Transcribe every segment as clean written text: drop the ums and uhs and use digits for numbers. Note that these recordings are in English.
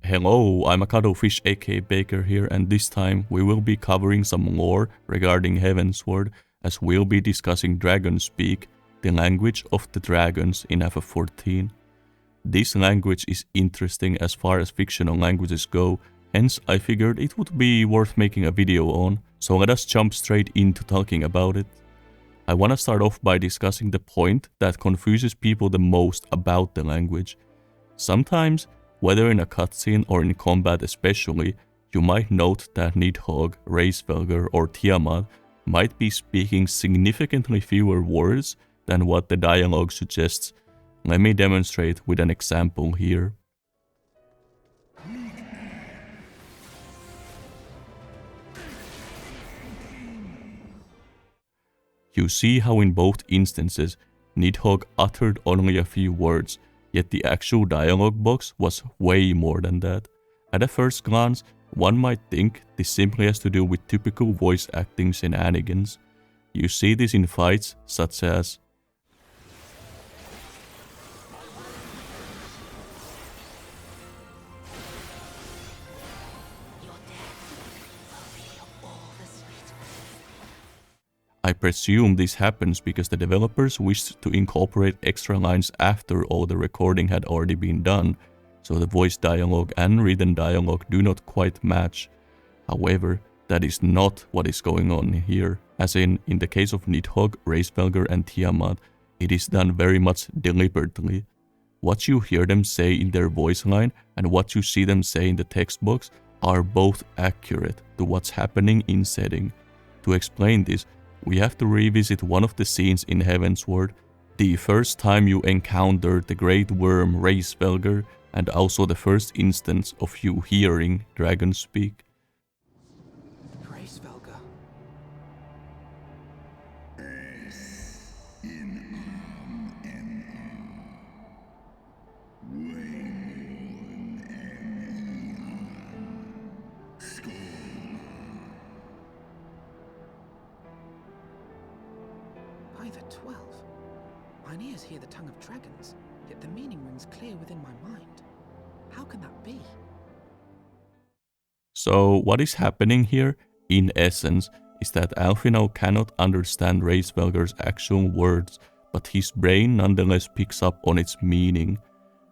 Hello, I'm Imacuttlefish aka Baker here, and this time we will be covering some lore regarding Heavensward, as we'll be discussing Dragon Speak, the language of the dragons in FF14. This language is interesting as far as fictional languages go, hence I figured it would be worth making a video on, so let us jump straight into talking about it. I wanna start off by discussing the point that confuses people the most about the language. Sometimes, whether in a cutscene or in combat especially, you might note that Nidhogg, Racevelger or Tiamat might be speaking significantly fewer words than what the dialogue suggests. Let me demonstrate with an example here. You see how in both instances, Nidhogg uttered only a few words, yet the actual dialogue box was way more than that. At a first glance, one might think this simply has to do with typical voice acting shenanigans. You see this in fights such as I presume this happens because the developers wished to incorporate extra lines after all the recording had already been done, so the voice dialogue and written dialogue do not quite match. However, that is not what is going on here, as in the case of Nidhogg, Racevelger and Tiamat, it is done very much deliberately. What you hear them say in their voice line and what you see them say in the text box are both accurate to what's happening in setting. To explain this, we have to revisit one of the scenes in Heavensward, the first time you encounter the great worm Racevelger, and also the first instance of you hearing Dragon Speak. Racevelger. By the 12. Mine ears hear the tongue of dragons, yet the meaning rings clear within my mind. How can that be? So what is happening here, in essence, is that Alphinaud cannot understand Racevelger's actual words, but his brain nonetheless picks up on its meaning.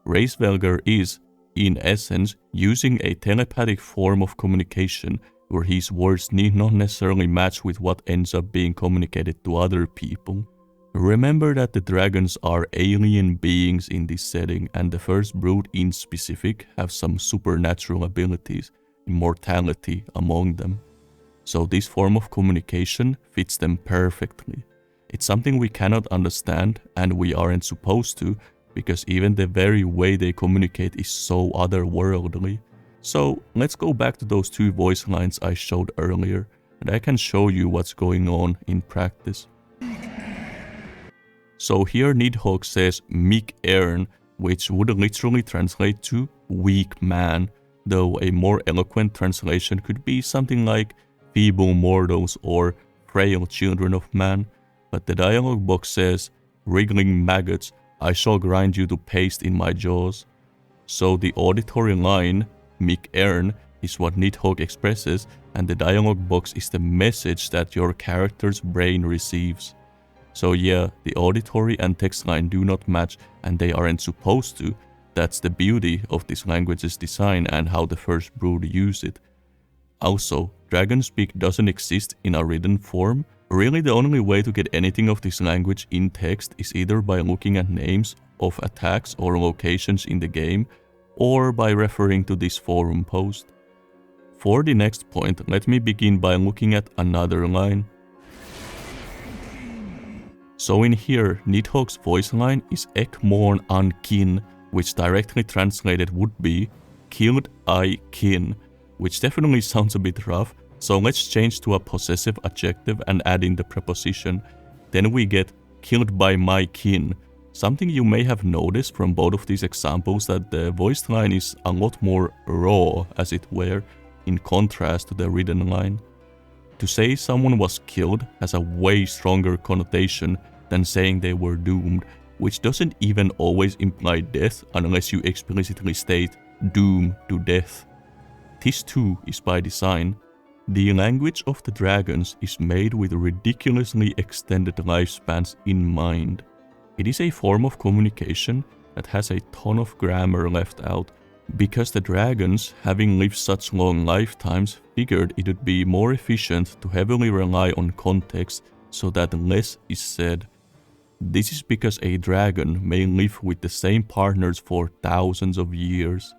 Racevelger is, in essence, using a telepathic form of communication where his words need not necessarily match with what ends up being communicated to other people. Remember that the dragons are alien beings in this setting, and the first brood in specific have some supernatural abilities, immortality among them. So this form of communication fits them perfectly. It's something we cannot understand, and we aren't supposed to, because even the very way they communicate is so otherworldly. So let's go back to those two voice lines I showed earlier, and I can show you what's going on in practice. So here Nidhogg says Mick Ern, which would literally translate to weak man, though a more eloquent translation could be something like feeble mortals or frail children of man, but the dialogue box says wriggling maggots, I shall grind you to paste in my jaws. So the auditory line Mick Ern is what Nidhogg expresses, and the dialogue box is the message that your character's brain receives. So yeah, the auditory and text line do not match, and they aren't supposed to. That's the beauty of this language's design and how the first brood use it. Also, Dragon Speak doesn't exist in a written form. Really, the only way to get anything of this language in text is either by looking at names of attacks or locations in the game, or by referring to this forum post. For the next point, let me begin by looking at another line. So in here, Nidhogg's voice line is Ek morn an kin, which directly translated would be killed I kin, which definitely sounds a bit rough, so let's change to a possessive adjective and add in the preposition. Then we get killed by my kin. Something you may have noticed from both of these examples that the voiced line is a lot more raw, as it were, in contrast to the written line. To say someone was killed has a way stronger connotation than saying they were doomed, which doesn't even always imply death unless you explicitly state doom to death. This too is by design. The language of the dragons is made with ridiculously extended lifespans in mind. It is a form of communication that has a ton of grammar left out, because the dragons, having lived such long lifetimes, figured it would be more efficient to heavily rely on context so that less is said. This is because a dragon may live with the same partners for thousands of years.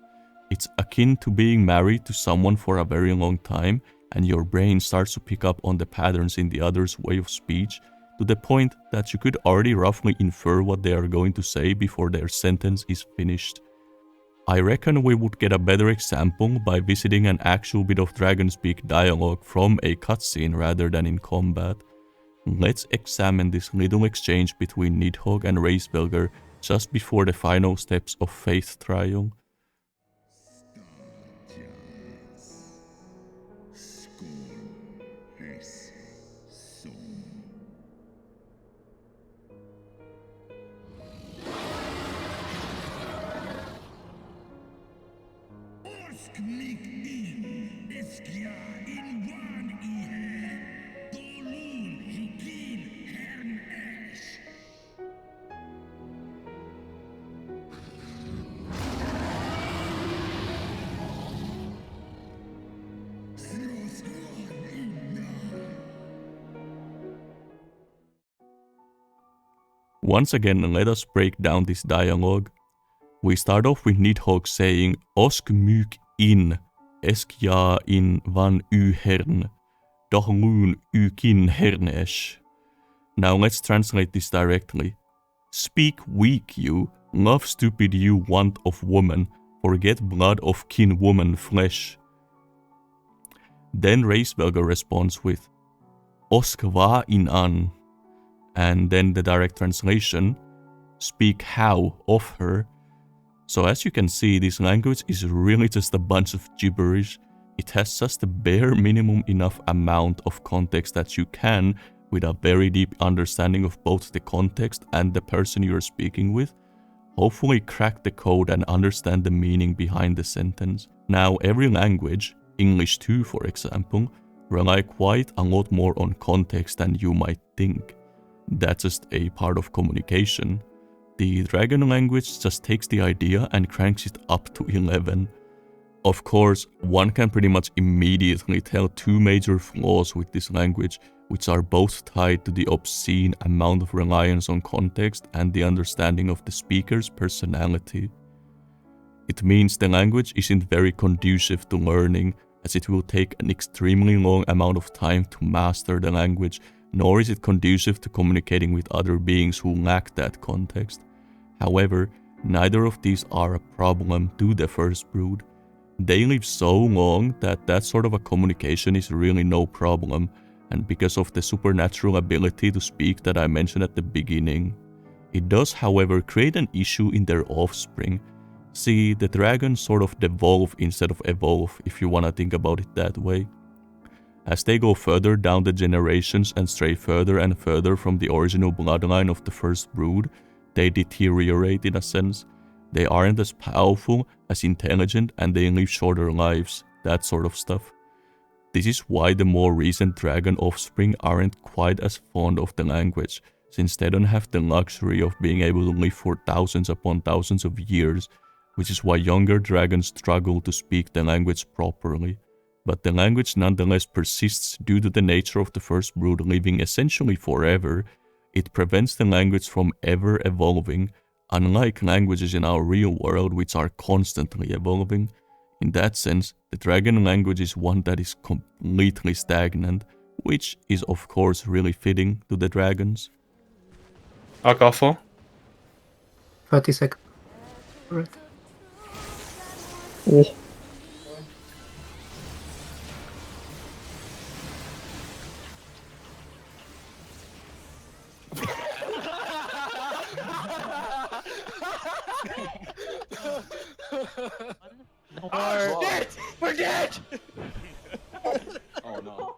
It's akin to being married to someone for a very long time, and your brain starts to pick up on the patterns in the other's way of speech, to the point that you could already roughly infer what they are going to say before their sentence is finished. I reckon we would get a better example by visiting an actual bit of Dragonspeak dialogue from a cutscene rather than in combat. Let's examine this little exchange between Nidhogg and Reisvelger just before the final steps of Faith Trial. Once again, let us break down this dialogue. We start off with Nidhogg saying Osk myk in, eskja in van u hern, doch loon u kin hernesh. Now let's translate this directly. Speak weak you, love stupid you want of woman, forget blood of kin woman flesh. Then Reisvelger responds with Osk va in an. And then the direct translation, speak how of her. So as you can see, this language is really just a bunch of gibberish. It has just the bare minimum enough amount of context that you can, with a very deep understanding of both the context and the person you're speaking with, hopefully crack the code and understand the meaning behind the sentence. Now, every language, English too for example, rely quite a lot more on context than you might think. That's just a part of communication. The dragon language just takes the idea and cranks it up to 11. Of course, one can pretty much immediately tell two major flaws with this language, which are both tied to the obscene amount of reliance on context and the understanding of the speaker's personality. It means the language isn't very conducive to learning, as it will take an extremely long amount of time to master the language, nor is it conducive to communicating with other beings who lack that context. However, neither of these are a problem to the First Brood. They live so long that that sort of a communication is really no problem, and because of the supernatural ability to speak that I mentioned at the beginning. It does, however, create an issue in their offspring. See, the dragons sort of devolve instead of evolve, if you wanna think about it that way. As they go further down the generations and stray further and further from the original bloodline of the First Brood, they deteriorate in a sense. They aren't as powerful, as intelligent, and they live shorter lives, that sort of stuff. This is why the more recent dragon offspring aren't quite as fond of the language, since they don't have the luxury of being able to live for thousands upon thousands of years, which is why younger dragons struggle to speak the language properly. But the language nonetheless persists due to the nature of the First Brood living essentially forever. It prevents the language from ever evolving, unlike languages in our real world which are constantly evolving. In that sense, the dragon language is one that is completely stagnant, which is of course really fitting to the dragons. Akafo? 30 seconds. Right. Oh. We're dead! Oh no.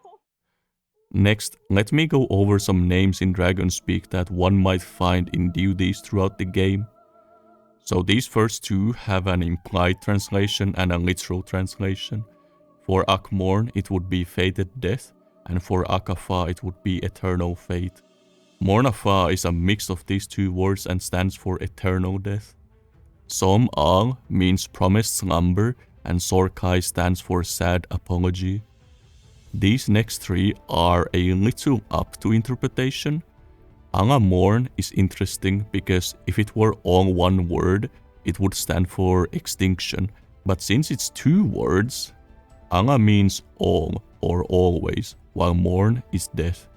Next, let me go over some names in Dragonspeak that one might find in duties throughout the game. So these first two have an implied translation and a literal translation. For Akmorn it would be fated death, and for Akafa it would be eternal fate. Mornafa is a mix of these two words and stands for eternal death. Som Al means promised slumber, and Sorkai stands for sad apology. These next three are a little up to interpretation. Anga Morn is interesting because if it were all one word, it would stand for extinction. But since it's two words, Anga means all or always, while Morn is death.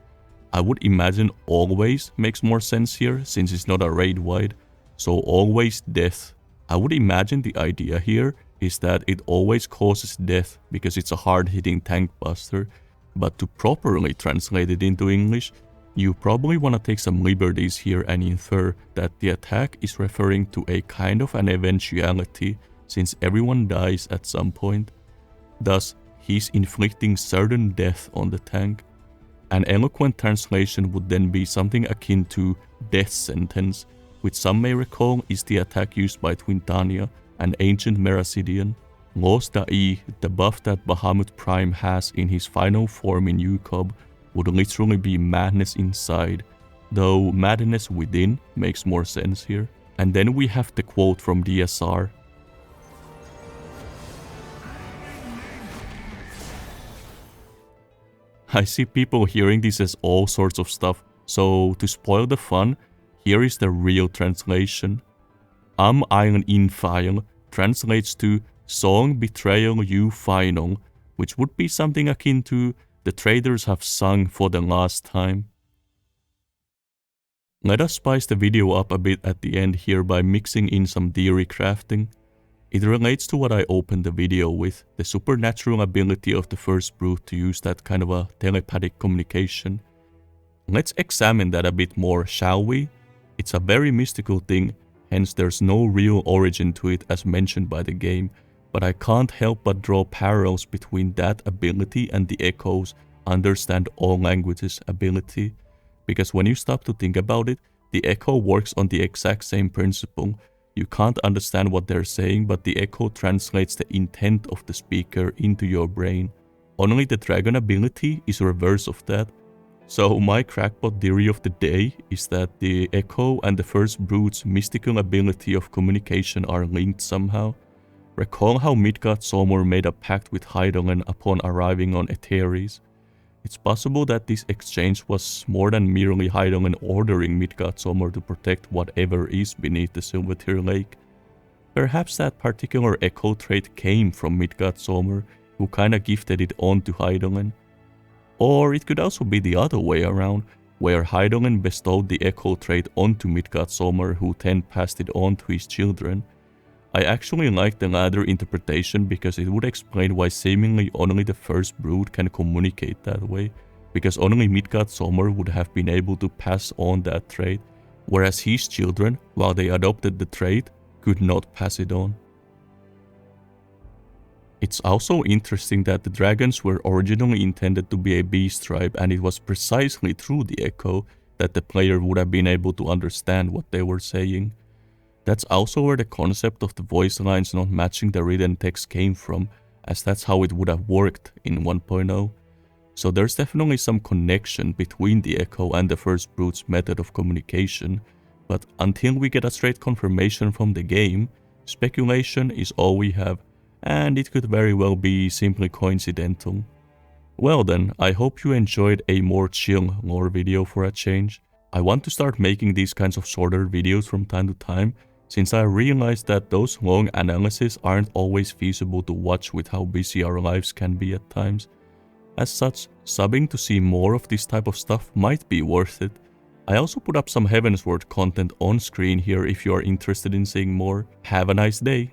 I would imagine always makes more sense here since it's not a raid-wide, so always death. I would imagine the idea here is that it always causes death because it's a hard-hitting tank buster, but to properly translate it into English, you probably want to take some liberties here and infer that the attack is referring to a kind of an eventuality since everyone dies at some point. Thus, he's inflicting certain death on the tank. An eloquent translation would then be something akin to death sentence, which some may recall is the attack used by Twintania, an ancient Meracidian. Los Da'i, the buff that Bahamut Prime has in his final form in UCOB, would literally be madness inside, though madness within makes more sense here. And then we have the quote from DSR. I see people hearing this as all sorts of stuff, so to spoil the fun, here is the real translation. Am Iron Infile translates to Song Betrayal You Final, which would be something akin to the traders have sung for the last time. Let us spice the video up a bit at the end here by mixing in some theory crafting. It relates to what I opened the video with, the supernatural ability of the first brute to use that kind of a telepathic communication. Let's examine that a bit more, shall we? It's a very mystical thing, hence there's no real origin to it as mentioned by the game, but I can't help but draw parallels between that ability and the Echo's understand all languages ability, because when you stop to think about it, the Echo works on the exact same principle. You can't understand what they're saying, but the Echo translates the intent of the speaker into your brain. Only the Dragon ability is reverse of that. So my crackpot theory of the day is that the Echo and the first brute's mystical ability of communication are linked somehow. Recall how Midgardsormr made a pact with Hydaelyn upon arriving on Eteris. It's possible that this exchange was more than merely Hydaelyn ordering Midgardsormr to protect whatever is beneath the Silvertear Lake. Perhaps that particular Echo trait came from Midgardsormr, who kinda gifted it on to Hydaelyn. Or it could also be the other way around, where Hydaelyn bestowed the Echo trait onto Midgardsormr, who then passed it on to his children. I actually like the latter interpretation because it would explain why seemingly only the first brood can communicate that way, because only Midgardsormr would have been able to pass on that trait, whereas his children, while they adopted the trait, could not pass it on. It's also interesting that the dragons were originally intended to be a beast tribe, and it was precisely through the Echo that the player would have been able to understand what they were saying. That's also where the concept of the voice lines not matching the written text came from, as that's how it would have worked in 1.0. So there's definitely some connection between the Echo and the first brute's method of communication, but until we get a straight confirmation from the game, speculation is all we have, and it could very well be simply coincidental. Well then, I hope you enjoyed a more chill lore video for a change. I want to start making these kinds of shorter videos from time to time, since I realized that those long analyses aren't always feasible to watch with how busy our lives can be at times. As such, subbing to see more of this type of stuff might be worth it. I also put up some Heavensward content on screen here if you are interested in seeing more. Have a nice day!